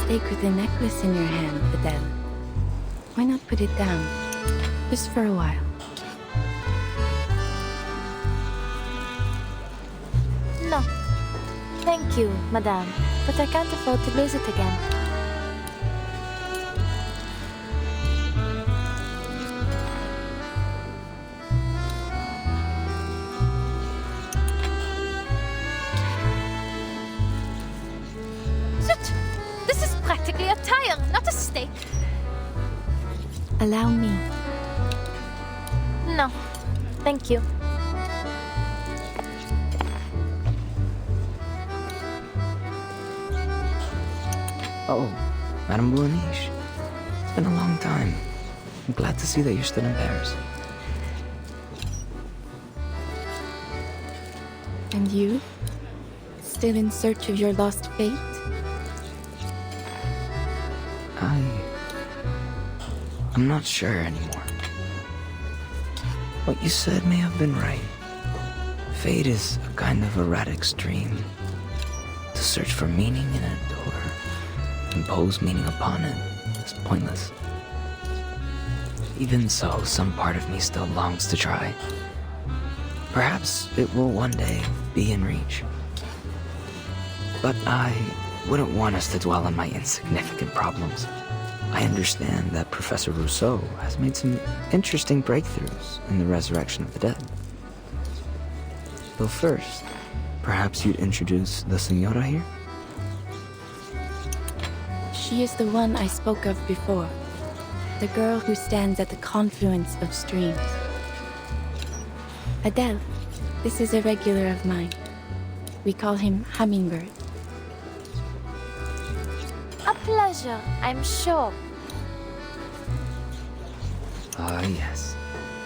stake with a necklace in your hand, Adele. Why not put it down? Just for a while. No. Thank you, madame, but I can't afford to lose it again. Zut! This is practically a tile, not a stake. Allow me. No. Thank you. Oh, Madame Bourniche. It's been a long time. I'm glad to see that you're still in Paris. And you? Still in search of your lost fate? I'm not sure anymore. What you said may have been right. Fate is a kind of erratic stream. To search for meaning in it or impose meaning upon it is pointless. Even so, some part of me still longs to try. Perhaps it will one day be in reach. But I wouldn't want us to dwell on my insignificant problems. I understand that Professor Rousseau has made some interesting breakthroughs in the resurrection of the dead. Though first, perhaps you'd introduce the Senora here? She is the one I spoke of before. The girl who stands at the confluence of streams. Adele, this is a regular of mine. We call him Hummingbird. A pleasure, I'm sure. Ah, yes.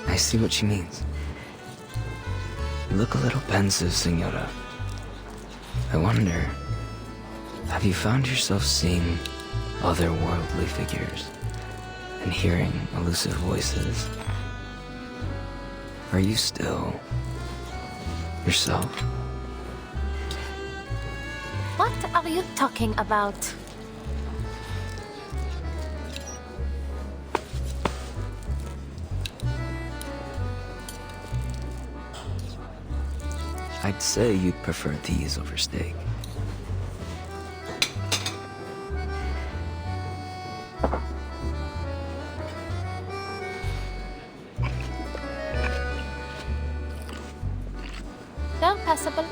I see what she means. You look a little pensive, Senora. I wonder, have you found yourself seeing otherworldly figures and hearing elusive voices? Are you still yourself? What are you talking about? I'd say you'd prefer these over steak. They're passable.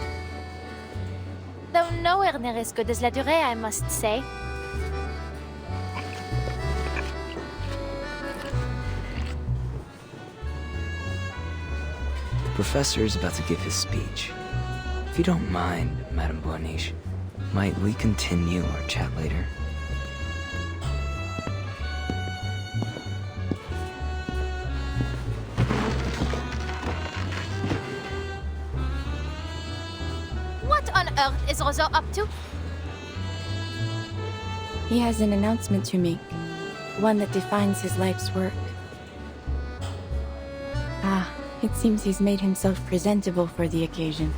Though nowhere near as good as La Durée, I must say. The professor is about to give his speech. If you don't mind, Madame Bourniche, might we continue our chat later? What on earth is Rousseau up to? He has an announcement to make. One that defines his life's work. Ah, it seems he's made himself presentable for the occasion.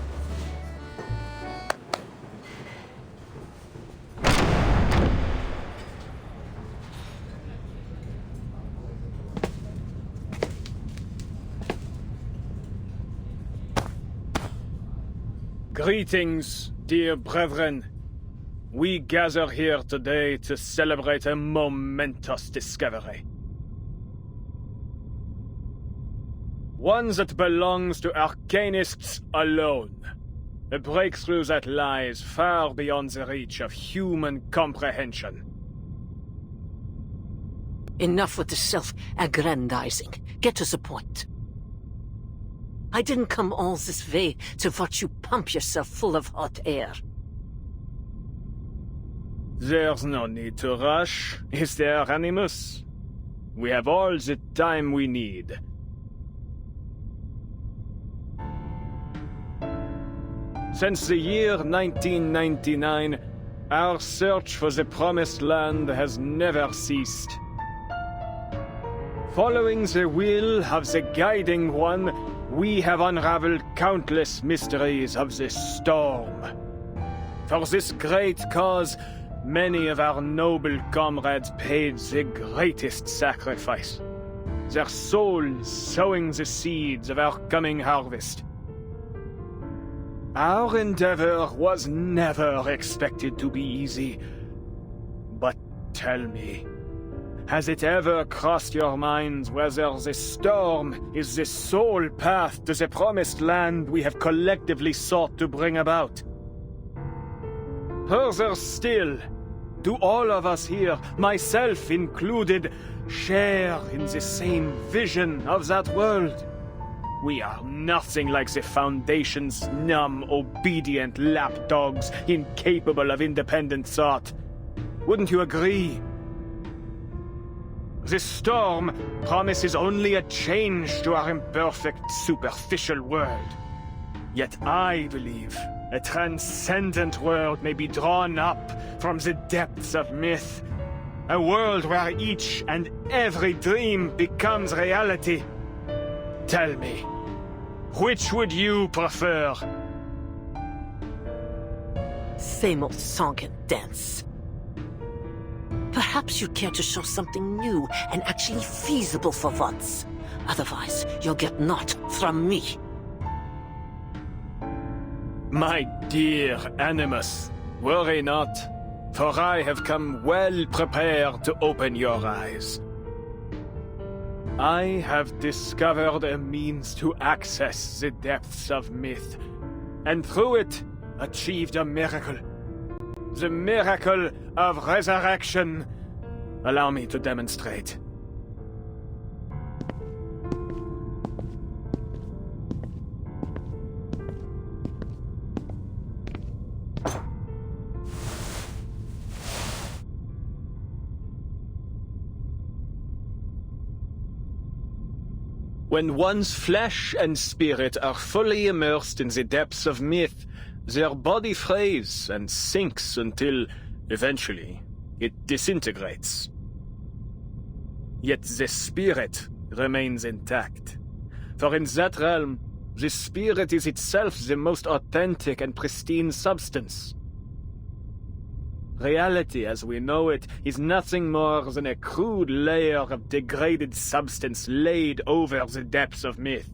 Greetings, dear brethren. We gather here today to celebrate a momentous discovery. One that belongs to arcanists alone. A breakthrough that lies far beyond the reach of human comprehension. Enough with the self-aggrandizing. Get to the point. I didn't come all this way to watch you pump yourself full of hot air. There's no need to rush, is there, Animus? We have all the time we need. Since the year 1999, our search for the Promised Land has never ceased. Following the will of the Guiding One, we have unraveled countless mysteries of this storm. For this great cause, many of our noble comrades paid the greatest sacrifice, their souls sowing the seeds of our coming harvest. Our endeavor was never expected to be easy. But tell me, has it ever crossed your minds whether this storm is the sole path to the promised land we have collectively sought to bring about? Further still, do all of us here, myself included, share in the same vision of that world? We are nothing like the Foundation's numb, obedient lapdogs, incapable of independent thought. Wouldn't you agree? This storm promises only a change to our imperfect, superficial world. Yet I believe a transcendent world may be drawn up from the depths of myth. A world where each and every dream becomes reality. Tell me, which would you prefer? Same old song and dance. Perhaps you'd care to show something new and actually feasible for once. Otherwise, you'll get naught from me. My dear Animus, worry not, for I have come well prepared to open your eyes. I have discovered a means to access the depths of myth, and through it, achieved a miracle. The miracle of resurrection. Allow me to demonstrate. When one's flesh and spirit are fully immersed in the depths of myth, their body frays and sinks until, eventually, it disintegrates. Yet the spirit remains intact. For in that realm, the spirit is itself the most authentic and pristine substance. Reality as we know it is nothing more than a crude layer of degraded substance laid over the depths of myth.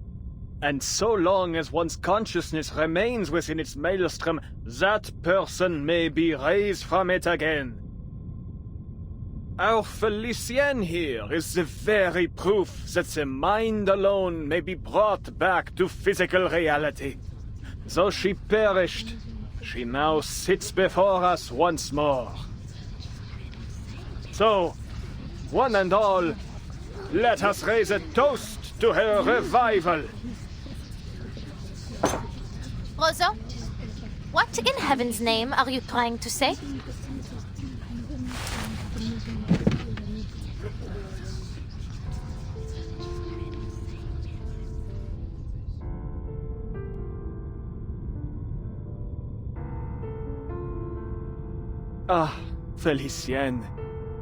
And so long as one's consciousness remains within its maelstrom, that person may be raised from it again. Our Felicienne here is the very proof that the mind alone may be brought back to physical reality. Though she perished, she now sits before us once more. So, one and all, let us raise a toast to her revival. Rosa, what in heaven's name are you trying to say? Ah, Felicienne,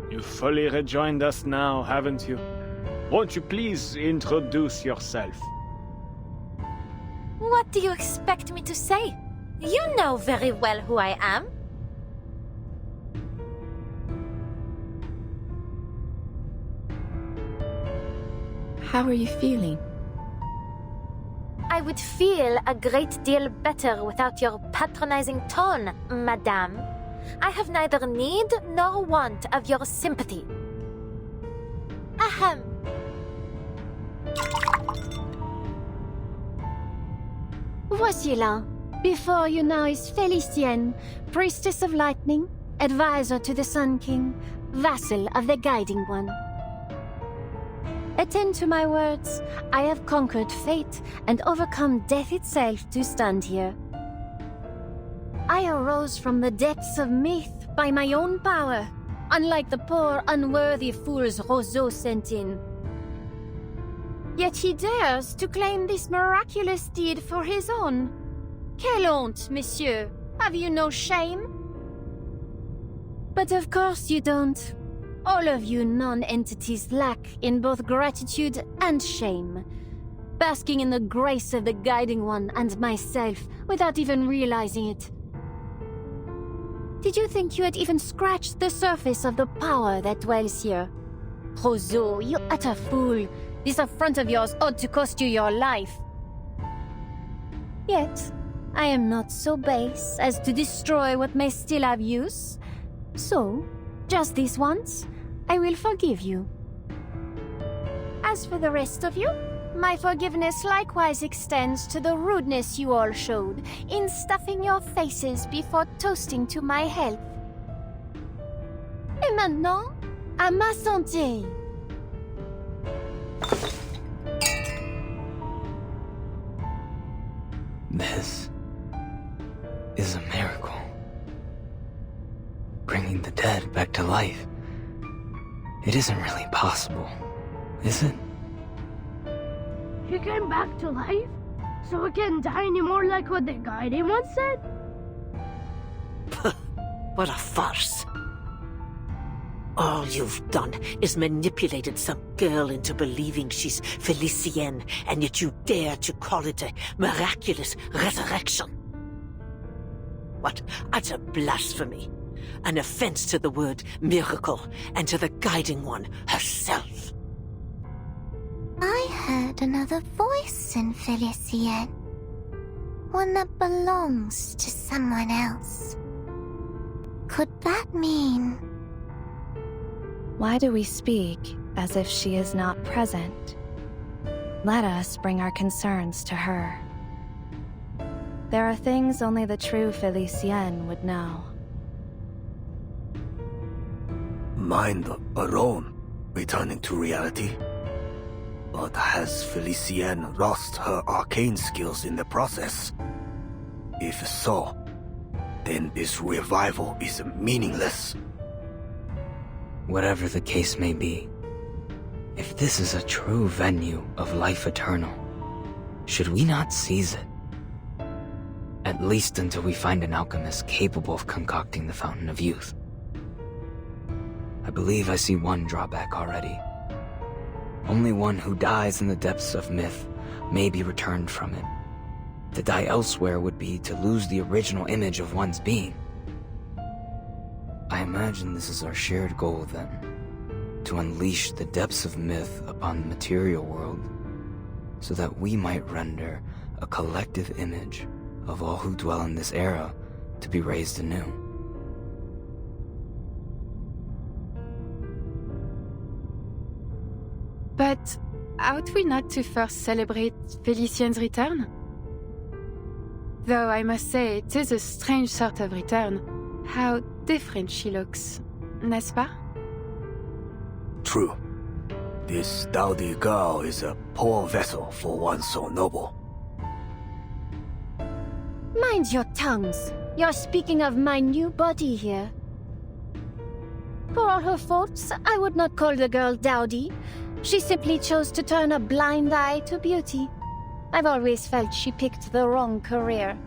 you've fully rejoined us now, haven't you? Won't you please introduce yourself? What do you expect me to say? You know very well who I am. How are you feeling? I would feel a great deal better without your patronizing tone, madame. I have neither need nor want of your sympathy. Ahem. Voici là. Before you now is Felicienne, Priestess of Lightning, Advisor to the Sun King, Vassal of the Guiding One. Attend to my words. I have conquered fate and overcome death itself to stand here. I arose from the depths of myth by my own power, unlike the poor, unworthy fools Roseau sent in. Yet he dares to claim this miraculous deed for his own. Quelle honte, monsieur! Have you no shame? But of course you don't. All of you non-entities lack in both gratitude and shame, basking in the grace of the Guiding One and myself without even realizing it. Did you think you had even scratched the surface of the power that dwells here? Roseau, you utter fool. This affront of yours ought to cost you your life. Yet, I am not so base as to destroy what may still have use. So, just this once, I will forgive you. As for the rest of you, my forgiveness likewise extends to the rudeness you all showed in stuffing your faces before toasting to my health. Et maintenant, à ma santé! This is a miracle. Bringing the dead back to life. It isn't really possible, is it? She came back to life? So it can't die anymore like what the guardian once said? What a farce. All you've done is manipulated some girl into believing she's Felicienne, and yet you dare to call it a miraculous resurrection. What utter blasphemy. An offense to the word miracle and to the guiding one herself. I heard another voice in Felicienne. One that belongs to someone else. Could that mean... Why do we speak as if she is not present? Let us bring our concerns to her. There are things only the true Felicienne would know. Mind alone, returning to reality. But has Felicienne lost her arcane skills in the process? If so, then this revival is meaningless. Whatever the case may be, if this is a true venue of life eternal, should we not seize it? At least until we find an alchemist capable of concocting the Fountain of Youth. I believe I see one drawback already. Only one who dies in the depths of myth may be returned from it. To die elsewhere would be to lose the original image of one's being. I imagine this is our shared goal then, to unleash the depths of myth upon the material world, so that we might render a collective image of all who dwell in this era to be raised anew. But ought we not to first celebrate Felicienne's return? Though I must say it is a strange sort of return. How different she looks, n'est-ce pas? True. This dowdy girl is a poor vessel for one so noble. Mind your tongues. You're speaking of my new body here. For all her faults, I would not call the girl dowdy. She simply chose to turn a blind eye to beauty. I've always felt she picked the wrong career.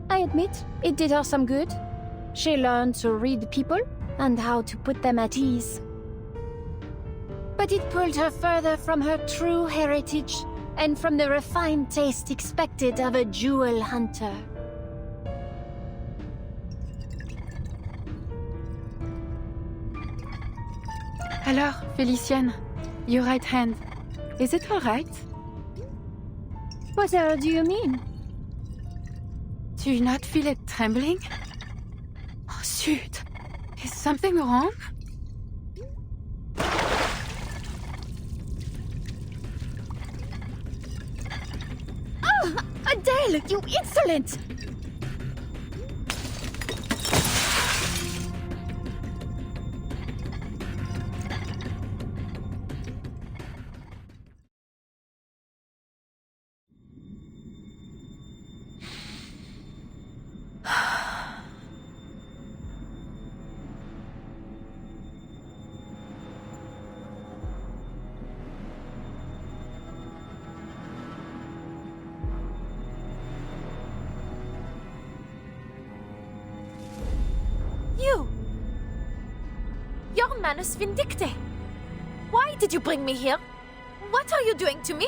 I admit, it did her some good. She learned to read people and how to put them at ease. But it pulled her further from her true heritage and from the refined taste expected of a jewel hunter. Alors, Felicienne, your right hand, is it all right? What do you mean? Do you not feel it trembling? Oh, zut! Is something wrong? Oh, Adele, you insolent! You! Your Manus Vindicte! Why did you bring me here? What are you doing to me?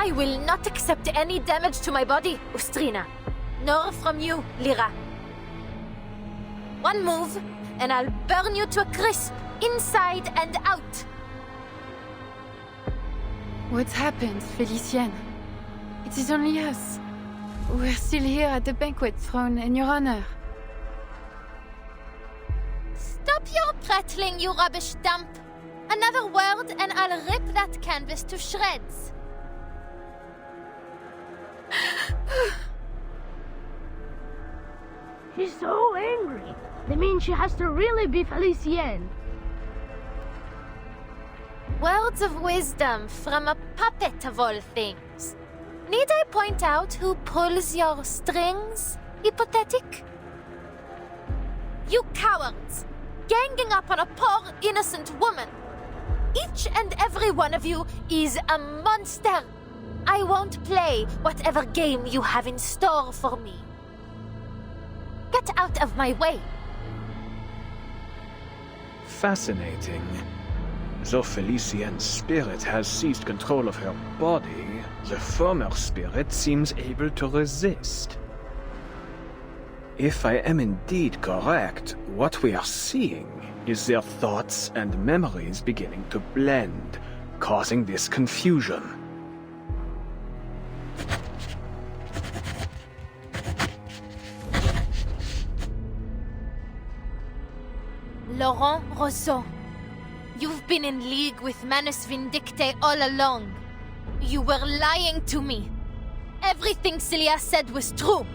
I will not accept any damage to my body, Ustrina. Nor from you, Lyra. One move, and I'll burn you to a crisp, inside and out. What's happened, Felicienne? It is only us. We're still here at the banquet thrown in your honor. Stop your prattling, you rubbish dump. Another word and I'll rip that canvas to shreds. She's so angry. That means she has to really be Felicienne. Words of wisdom from a puppet of all things. Need I point out who pulls your strings, hypothetic? You cowards! Ganging up on a poor, innocent woman! Each and every one of you is a monster! I won't play whatever game you have in store for me. Get out of my way! Fascinating. Though Felicienne's spirit has seized control of her body, the former spirit seems able to resist. If I am indeed correct, what we are seeing is their thoughts and memories beginning to blend, causing this confusion. Laurent Rousseau, you've been in league with Manus Vindicte all along. You were lying to me. Everything Celia said was true.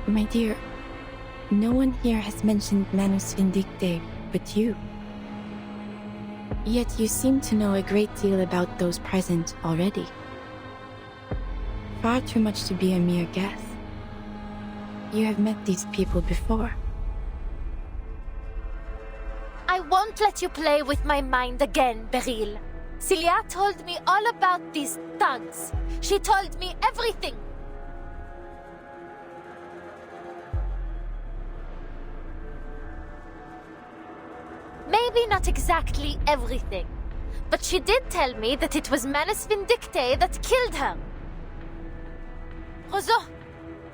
My dear, no one here has mentioned Manus Vindicte but you. Yet you seem to know a great deal about those present already. Far too much to be a mere guess. You have met these people before. I won't let you play with my mind again, Beryl. Celia told me all about these thugs. She told me everything. Maybe not exactly everything, but she did tell me that it was Manus Vindicte that killed her. Rousseau!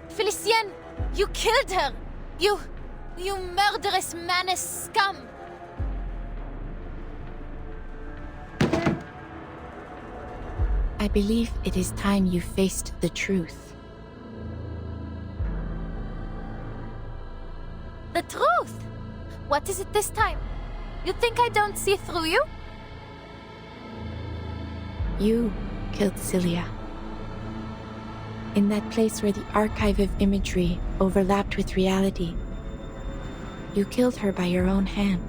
Felicienne! You killed her! You murderous Manus scum! I believe it is time you faced the truth. The truth? What is it this time? You think I don't see through you? You killed Celia. In that place where the archive of imagery overlapped with reality. You killed her by your own hand.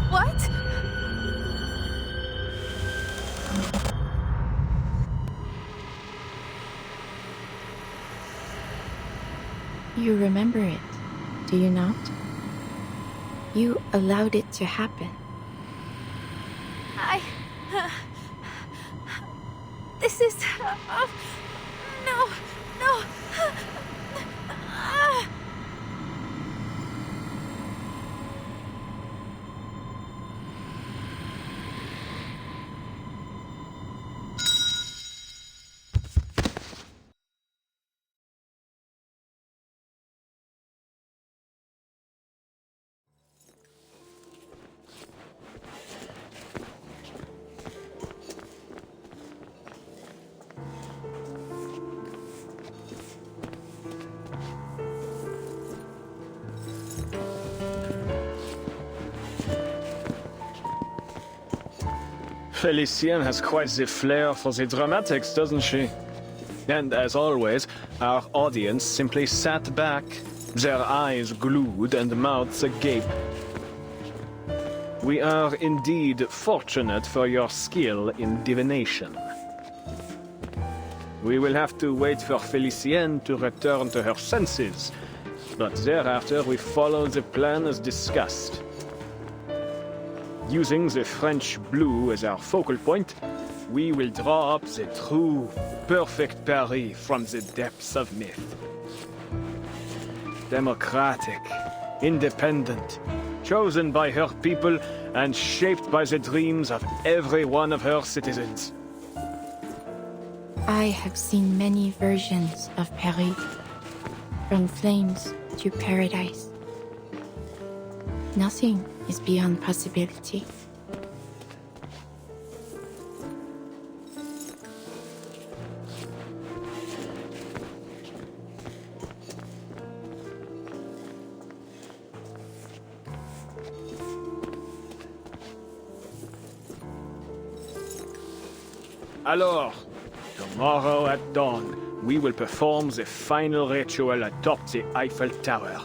What? You remember it, do you not? You allowed it to happen. This is... no. Felicienne has quite the flair for the dramatics, doesn't she? And as always, our audience simply sat back, their eyes glued and mouths agape. We are indeed fortunate for your skill in divination. We will have to wait for Felicienne to return to her senses, but thereafter we follow the plan as discussed. Using the French blue as our focal point, we will draw up the true, perfect Paris from the depths of myth. Democratic, independent, chosen by her people and shaped by the dreams of every one of her citizens. I have seen many versions of Paris, from flames to paradise. Nothing is beyond possibility. Alors, tomorrow at dawn, we will perform the final ritual atop the Eiffel Tower.